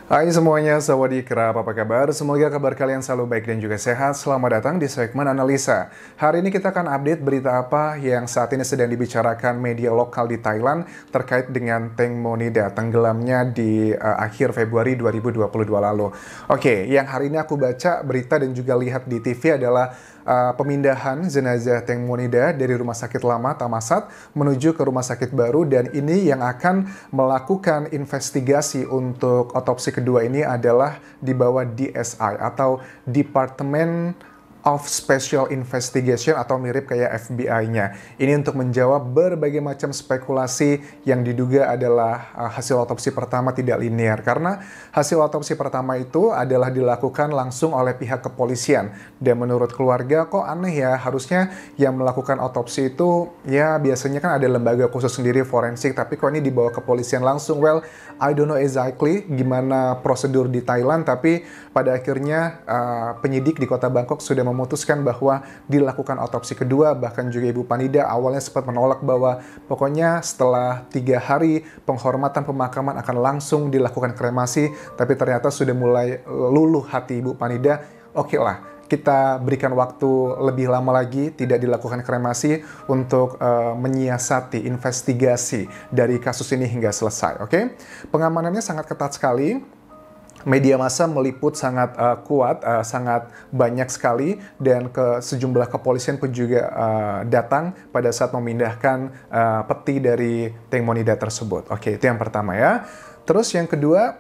Hai semuanya, sawadee-krap, apa kabar? Semoga kabar kalian selalu baik dan juga sehat. Selamat datang di segmen Analisa. Hari ini kita akan update berita apa yang saat ini sedang dibicarakan media lokal di Thailand terkait dengan Teng Monida, tenggelamnya di akhir Februari 2022 lalu. Oke, yang hari ini aku baca berita dan juga lihat di TV adalah pemindahan jenazah Teng Monida dari rumah sakit lama Thammasat menuju ke rumah sakit baru, dan ini yang akan melakukan investigasi untuk otopsi kedua ini adalah di bawah DSI atau Department of Special Investigation atau mirip kayak FBI-nya. Ini untuk menjawab berbagai macam spekulasi yang diduga adalah hasil otopsi pertama tidak linear. Karena hasil otopsi pertama itu adalah dilakukan langsung oleh pihak kepolisian. Dan menurut keluarga, kok aneh ya, harusnya yang melakukan otopsi itu ya biasanya kan ada lembaga khusus sendiri forensik, tapi kok ini dibawa kepolisian langsung. Well, I don't know exactly gimana prosedur di Thailand, tapi pada akhirnya penyidik di kota Bangkok sudah memutuskan bahwa dilakukan otopsi kedua. Bahkan juga Ibu Panida awalnya sempat menolak bahwa pokoknya setelah 3 hari penghormatan pemakaman akan langsung dilakukan kremasi, tapi ternyata sudah mulai luluh hati Ibu Panida. Oke lah, kita berikan waktu lebih lama lagi, tidak dilakukan kremasi untuk menyiasati investigasi dari kasus ini hingga selesai. Oke? Pengamanannya sangat ketat sekali. Media massa meliput sangat kuat, sangat banyak sekali, dan ke sejumlah kepolisian pun juga datang pada saat memindahkan peti dari Teng Monida tersebut. Oke, itu yang pertama ya. Terus yang kedua,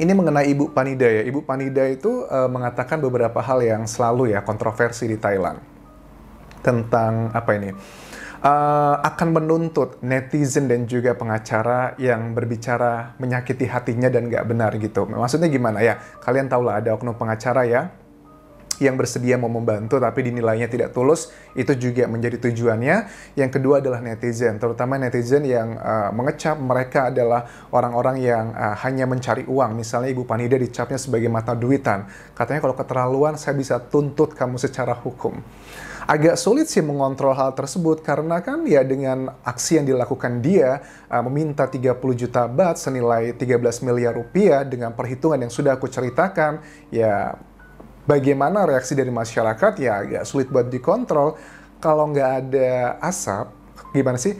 ini mengenai Ibu Panida ya. Ibu Panida itu mengatakan beberapa hal yang selalu ya kontroversi di Thailand. Tentang apa ini? Akan menuntut netizen dan juga pengacara yang berbicara menyakiti hatinya dan nggak benar gitu. Maksudnya gimana ya? Kalian tahu lah ada oknum pengacara ya yang bersedia mau membantu tapi dinilainya tidak tulus, itu juga menjadi tujuannya. Yang kedua adalah netizen, terutama netizen yang mengecap mereka adalah orang-orang yang hanya mencari uang. Misalnya Ibu Panida dicapnya sebagai mata duitan. Katanya kalau keterlaluan saya bisa tuntut kamu secara hukum. Agak sulit sih mengontrol hal tersebut karena kan ya dengan aksi yang dilakukan dia meminta 30 juta baht senilai 13 miliar rupiah dengan perhitungan yang sudah aku ceritakan, ya bagaimana reaksi dari masyarakat ya agak sulit buat dikontrol. Kalau nggak ada asap, gimana sih?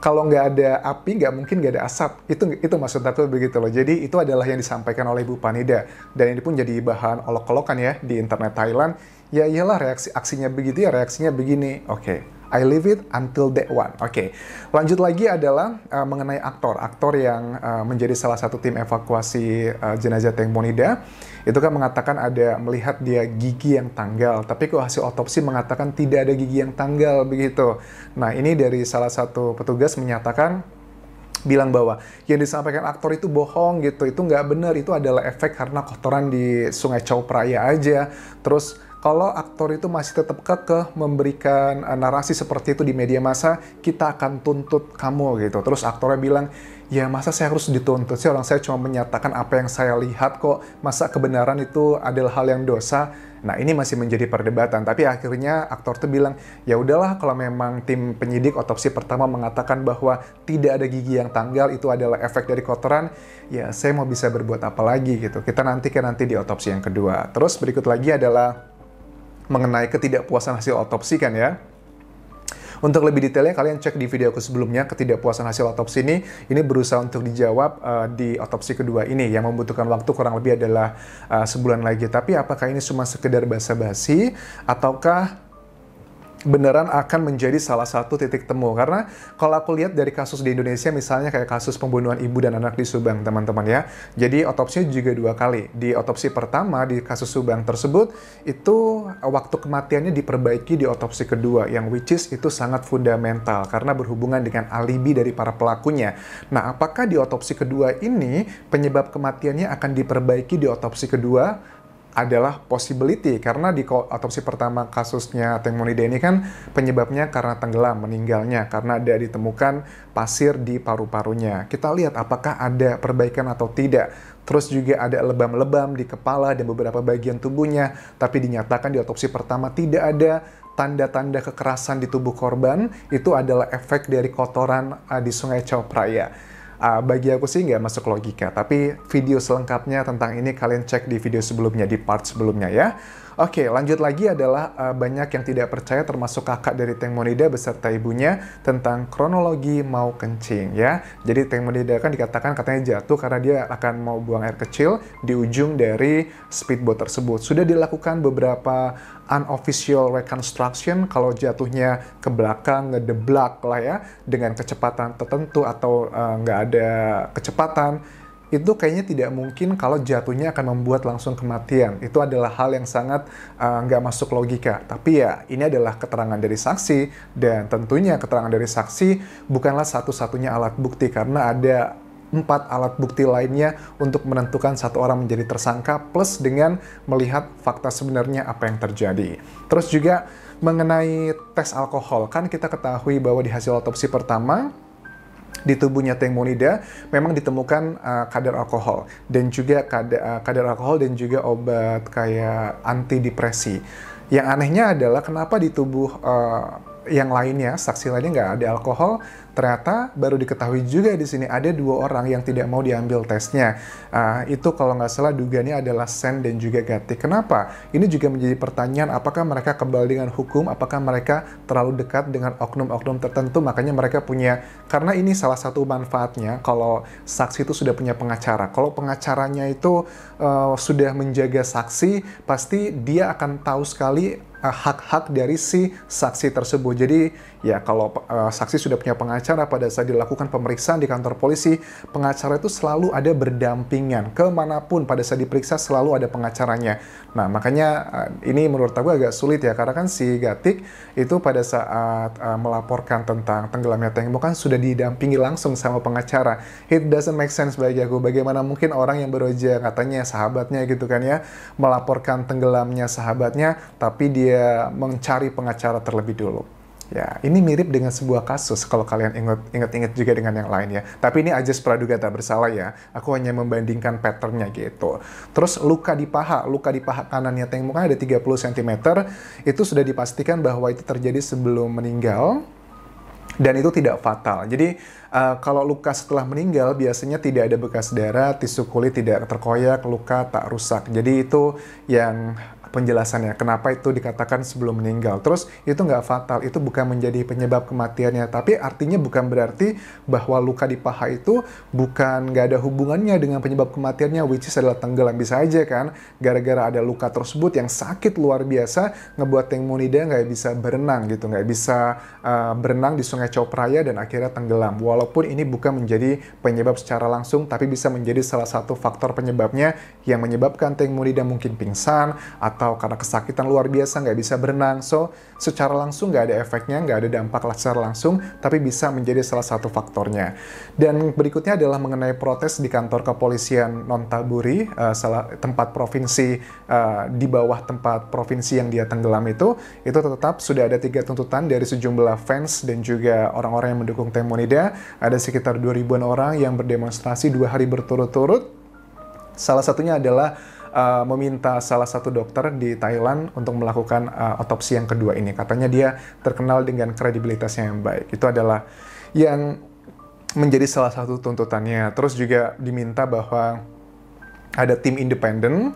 Kalau nggak ada api, nggak mungkin nggak ada asap. Itu maksud aku begitu loh. Jadi itu adalah yang disampaikan oleh Ibu Panida. Dan ini pun jadi bahan olok-olokan ya di internet Thailand. Ya iyalah, aksinya begitu ya, reaksinya begini. Oke. I leave it until that one. Oke. Lanjut lagi adalah mengenai aktor yang menjadi salah satu tim evakuasi jenazah Teng Monida. Itu kan mengatakan ada melihat dia gigi yang tanggal, tapi kok hasil otopsi mengatakan tidak ada gigi yang tanggal begitu. Nah, ini dari salah satu petugas menyatakan, bilang bahwa yang disampaikan aktor itu bohong gitu, itu nggak benar, itu adalah efek karena kotoran di Sungai Chao Phraya aja. Terus kalau aktor itu masih tetap kekeh memberikan narasi seperti itu di media massa, kita akan tuntut kamu gitu. Terus aktornya bilang, ya masa saya harus dituntut sih, orang saya cuma menyatakan apa yang saya lihat kok, masa kebenaran itu adalah hal yang dosa. Nah, ini masih menjadi perdebatan, tapi akhirnya aktor itu bilang, ya udahlah kalau memang tim penyidik otopsi pertama mengatakan bahwa tidak ada gigi yang tanggal, itu adalah efek dari kotoran, ya saya mau bisa berbuat apa lagi gitu. Kita nantikan nanti di otopsi yang kedua. Terus berikut lagi adalah mengenai ketidakpuasan hasil otopsi kan ya. Untuk lebih detailnya kalian cek di video aku sebelumnya, ketidakpuasan hasil otopsi ini berusaha untuk dijawab di otopsi kedua ini yang membutuhkan waktu kurang lebih adalah sebulan lagi. Tapi apakah ini cuma sekedar basa-basi ataukah beneran akan menjadi salah satu titik temu? Karena kalau aku lihat dari kasus di Indonesia, misalnya kayak kasus pembunuhan ibu dan anak di Subang, teman-teman ya. Jadi otopsinya juga 2 kali. Di otopsi pertama di kasus Subang tersebut, itu waktu kematiannya diperbaiki di otopsi kedua, yang which is itu sangat fundamental karena berhubungan dengan alibi dari para pelakunya. Nah, apakah di otopsi kedua ini penyebab kematiannya akan diperbaiki di otopsi kedua? Adalah possibility, karena di otopsi pertama kasusnya Teng Monida ini kan penyebabnya karena tenggelam, meninggalnya karena ada ditemukan pasir di paru-parunya. Kita lihat apakah ada perbaikan atau tidak. Terus juga ada lebam-lebam di kepala dan beberapa bagian tubuhnya, tapi dinyatakan di otopsi pertama tidak ada tanda-tanda kekerasan di tubuh korban. Itu adalah efek dari kotoran di Sungai Chao Phraya. Bagi aku sih nggak masuk logika, tapi video selengkapnya tentang ini kalian cek di video sebelumnya, di part sebelumnya ya. Oke, lanjut lagi adalah banyak yang tidak percaya termasuk kakak dari Teng Monida beserta ibunya tentang kronologi mau kencing ya. Jadi Teng Monida kan dikatakan katanya jatuh karena dia akan mau buang air kecil di ujung dari speedboat tersebut. Sudah dilakukan beberapa unofficial reconstruction kalau jatuhnya ke belakang, ngedeblak lah ya, dengan kecepatan tertentu atau nggak ada kecepatan. Itu kayaknya tidak mungkin kalau jatuhnya akan membuat langsung kematian. Itu adalah hal yang sangat nggak masuk logika. Tapi ya, ini adalah keterangan dari saksi, dan tentunya keterangan dari saksi bukanlah satu-satunya alat bukti, karena ada 4 alat bukti lainnya untuk menentukan satu orang menjadi tersangka, plus dengan melihat fakta sebenarnya apa yang terjadi. Terus juga mengenai tes alkohol, kan kita ketahui bahwa di hasil otopsi pertama, di tubuhnya Teng Monida memang ditemukan kadar alkohol dan juga kadar alkohol dan juga obat kayak antidepresi. Yang anehnya adalah kenapa di tubuh yang lainnya, saksi lainnya nggak ada alkohol. Ternyata baru diketahui juga di sini ada 2 orang yang tidak mau diambil tesnya. Itu kalau nggak salah dugaannya adalah Sen dan juga Gatik. Kenapa? Ini juga menjadi pertanyaan, apakah mereka kebal dengan hukum, apakah mereka terlalu dekat dengan oknum-oknum tertentu, makanya mereka punya, karena ini salah satu manfaatnya kalau saksi itu sudah punya pengacara. Kalau pengacaranya itu sudah menjaga saksi, pasti dia akan tahu sekali hak-hak dari si saksi tersebut. Jadi ya kalau saksi sudah punya pengacara, pada saat dilakukan pemeriksaan di kantor polisi, pengacara itu selalu ada berdampingan kemanapun, pada saat diperiksa selalu ada pengacaranya. Nah makanya ini menurut aku agak sulit ya, karena kan si Gatik itu pada saat melaporkan tentang tenggelamnya Teng Mo kan sudah didampingi langsung sama pengacara. It doesn't make sense bagi aku. Bagaimana mungkin orang yang baru aja katanya sahabatnya gitu kan ya, melaporkan tenggelamnya sahabatnya, tapi dia mencari pengacara terlebih dulu. Ya, ini mirip dengan sebuah kasus kalau kalian ingat-ingat juga dengan yang lain ya. Tapi ini ajas praduga tak bersalah ya. Aku hanya membandingkan patternnya gitu. Terus luka di paha kanannya Teng Mo kan ada 30 cm. Itu sudah dipastikan bahwa itu terjadi sebelum meninggal. Dan itu tidak fatal. Jadi kalau luka setelah meninggal biasanya tidak ada bekas darah, tisu kulit tidak terkoyak, luka tak rusak. Jadi itu yang penjelasannya kenapa itu dikatakan sebelum meninggal. Terus itu nggak fatal, itu bukan menjadi penyebab kematiannya, tapi artinya bukan berarti bahwa luka di paha itu bukan nggak ada hubungannya dengan penyebab kematiannya, which is adalah tenggelam. Bisa aja kan gara-gara ada luka tersebut yang sakit luar biasa ngebuat Teng Monida nggak bisa berenang gitu, nggak bisa berenang di Sungai Chao Phraya dan akhirnya tenggelam. Walaupun ini bukan menjadi penyebab secara langsung, tapi bisa menjadi salah satu faktor penyebabnya yang menyebabkan Teng Monida mungkin pingsan atau karena kesakitan luar biasa nggak bisa berenang. So, secara langsung nggak ada efeknya, nggak ada dampak secara langsung, tapi bisa menjadi salah satu faktornya. Dan berikutnya adalah mengenai protes di kantor kepolisian Nonthaburi, tempat provinsi di bawah tempat provinsi yang dia tenggelam itu tetap sudah ada 3 tuntutan dari sejumlah fans dan juga orang-orang yang mendukung Teng Monida. Ada sekitar 2.000-an orang yang berdemonstrasi 2 hari berturut-turut. Salah satunya adalah meminta salah satu dokter di Thailand untuk melakukan otopsi yang kedua ini. Katanya dia terkenal dengan kredibilitasnya yang baik. Itu adalah yang menjadi salah satu tuntutannya. Terus juga diminta bahwa ada tim independen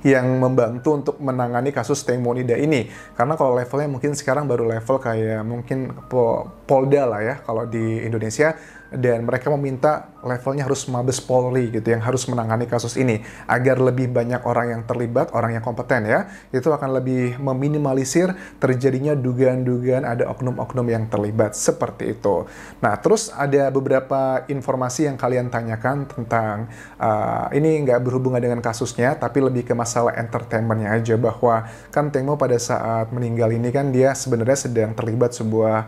yang membantu untuk menangani kasus Teng Monida ini. Karena kalau levelnya mungkin sekarang baru level kayak mungkin Polda lah ya kalau di Indonesia, dan mereka meminta levelnya harus Mabes Polri gitu yang harus menangani kasus ini agar lebih banyak orang yang terlibat, orang yang kompeten ya. Itu akan lebih meminimalisir terjadinya dugaan-dugaan ada oknum-oknum yang terlibat seperti itu. Nah, terus ada beberapa informasi yang kalian tanyakan tentang ini nggak berhubungan dengan kasusnya, tapi lebih ke masalah entertainment-nya aja, bahwa kan Teng Mo pada saat meninggal ini kan dia sebenarnya sedang terlibat sebuah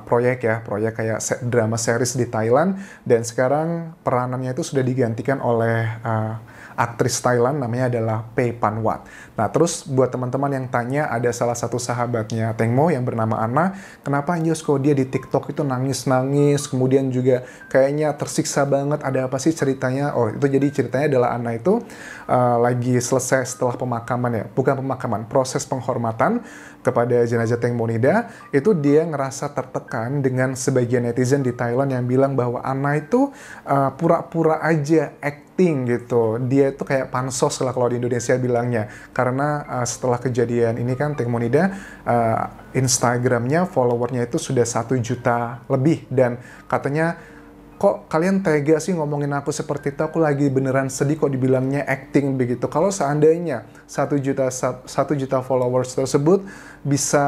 proyek kayak drama series di Thailand, dan sekarang peranannya itu sudah digantikan oleh aktris Thailand namanya adalah Pay Panwat. Nah, terus buat teman-teman yang tanya, ada salah satu sahabatnya Teng Mo yang bernama Ana, kenapa Anjos kok dia di TikTok itu nangis-nangis, kemudian juga kayaknya tersiksa banget, ada apa sih ceritanya? Oh, itu jadi ceritanya adalah Ana itu lagi selesai setelah pemakaman ya, bukan pemakaman, proses penghormatan kepada jenazah Teng Monida, itu dia ngerasa tertekan dengan sebagian netizen di Thailand yang bilang bahwa Ana itu pura-pura aja acting gitu. Dia itu kayak pansos lah kalau di Indonesia bilangnya. Karena setelah kejadian ini kan Teng Monida Instagramnya followernya itu sudah 1 juta lebih, dan katanya kok kalian tega sih ngomongin aku seperti itu, aku lagi beneran sedih kok dibilangnya acting begitu. Kalau seandainya 1 juta followers tersebut bisa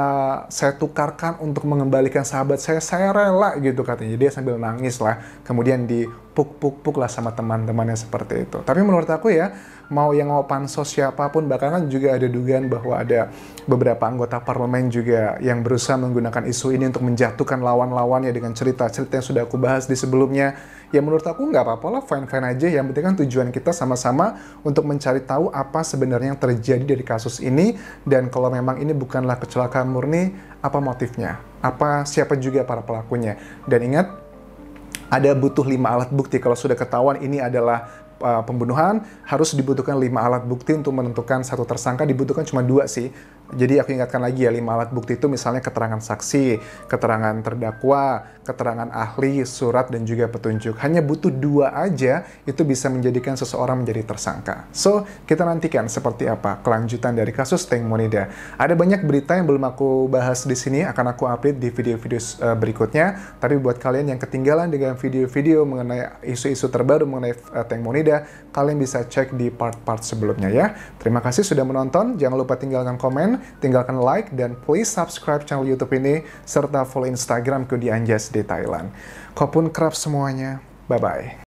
saya tukarkan untuk mengembalikan sahabat saya rela gitu katanya. Dia sambil nangis lah, kemudian dipuk-puk-puk lah sama teman-temannya seperti itu. Tapi menurut aku ya, mau yang mau pansos siapapun, bahkan kan juga ada dugaan bahwa ada beberapa anggota parlemen juga yang berusaha menggunakan isu ini untuk menjatuhkan lawan-lawannya dengan cerita-cerita yang sudah aku bahas di sebelumnya. Ya menurut aku nggak apa-apa lah, fine-fine aja. Yang penting kan tujuan kita sama-sama untuk mencari tahu apa sebenarnya yang terjadi dari kasus ini, dan kalau memang ini bukanlah kecelakaan murni, apa motifnya? Siapa juga para pelakunya? Dan ingat, ada butuh 5 alat bukti. Kalau sudah ketahuan ini adalah pembunuhan, harus dibutuhkan 5 alat bukti untuk menentukan satu tersangka. Dibutuhkan cuma 2 sih. Jadi aku ingatkan lagi ya, 5 alat bukti itu misalnya keterangan saksi, keterangan terdakwa, keterangan ahli, surat, dan juga petunjuk. Hanya butuh 2 aja, itu bisa menjadikan seseorang menjadi tersangka. So, kita nantikan seperti apa kelanjutan dari kasus Teng Monida. Ada banyak berita yang belum aku bahas di sini, akan aku update di video-video berikutnya. Tapi buat kalian yang ketinggalan dengan video-video mengenai isu-isu terbaru mengenai Teng Monida, kalian bisa cek di part-part sebelumnya ya. Terima kasih sudah menonton, jangan lupa tinggalkan komen, tinggalkan like, dan please subscribe channel YouTube ini, serta follow Instagramku di Anjas di Thailand. Kopun kerap semuanya, bye-bye.